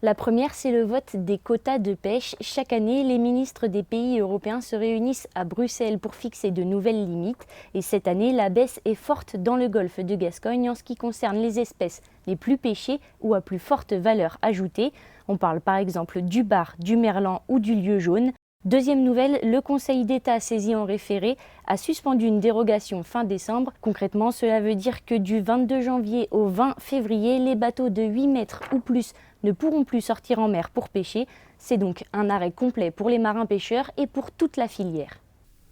La première, c'est le vote des quotas de pêche. Chaque année, les ministres des pays européens se réunissent à Bruxelles pour fixer de nouvelles limites. Et cette année, la baisse est forte dans le golfe de Gascogne en ce qui concerne les espèces les plus pêchées ou à plus forte valeur ajoutée. On parle par exemple du bar, du merlan ou du lieu jaune. Deuxième nouvelle, le Conseil d'État saisi en référé a suspendu une dérogation fin décembre. Concrètement, cela veut dire que du 22 janvier au 20 février, les bateaux de 8 mètres ou plus ne pourront plus sortir en mer pour pêcher. C'est donc un arrêt complet pour les marins pêcheurs et pour toute la filière.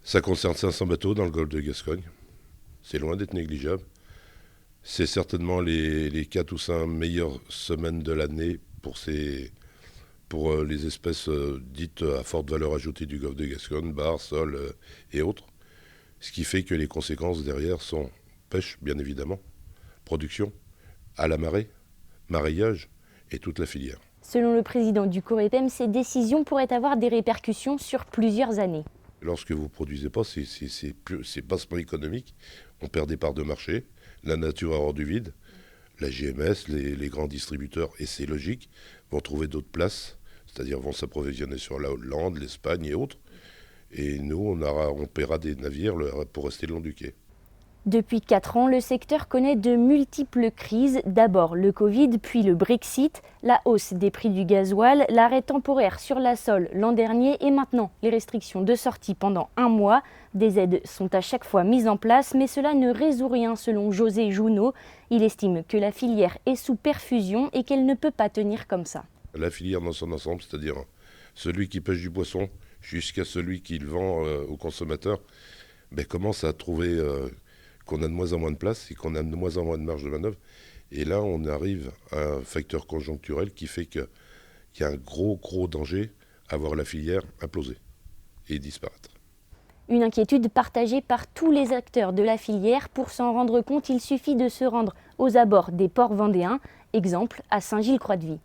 Ça concerne 500 bateaux dans le golfe de Gascogne. C'est loin d'être négligeable. C'est certainement les 4 ou 5 meilleures semaines de l'année pour les espèces dites à forte valeur ajoutée du golfe de Gascogne, bar, sole et autres. Ce qui fait que les conséquences derrière sont pêche, bien évidemment, production, à la marée, maraillage et toute la filière. Selon le président du Corepem, ces décisions pourraient avoir des répercussions sur plusieurs années. Lorsque vous ne produisez pas, c'est passement économique. On perd des parts de marché, la nature a hors du vide. La GMS, les grands distributeurs, et c'est logique, vont trouver d'autres places, c'est-à-dire vont s'approvisionner sur la Hollande, l'Espagne et autres. Et nous, on paiera des navires pour rester le long du quai. Depuis 4 ans, le secteur connaît de multiples crises. D'abord le Covid, puis le Brexit, la hausse des prix du gasoil, l'arrêt temporaire sur la sole l'an dernier et maintenant les restrictions de sortie pendant un mois. Des aides sont à chaque fois mises en place, mais cela ne résout rien selon José Jounot. Il estime que la filière est sous perfusion et qu'elle ne peut pas tenir comme ça. La filière dans son ensemble, c'est-à-dire celui qui pêche du poisson jusqu'à celui qui le vend aux consommateurs, commence à trouver qu'on a de moins en moins de place et qu'on a de moins en moins de marge de manœuvre. Et là, on arrive à un facteur conjoncturel qui fait qu'il y a un gros danger à voir la filière imploser et disparaître. Une inquiétude partagée par tous les acteurs de la filière. Pour s'en rendre compte, il suffit de se rendre aux abords des ports vendéens, exemple à Saint-Gilles-Croix-de-Vie.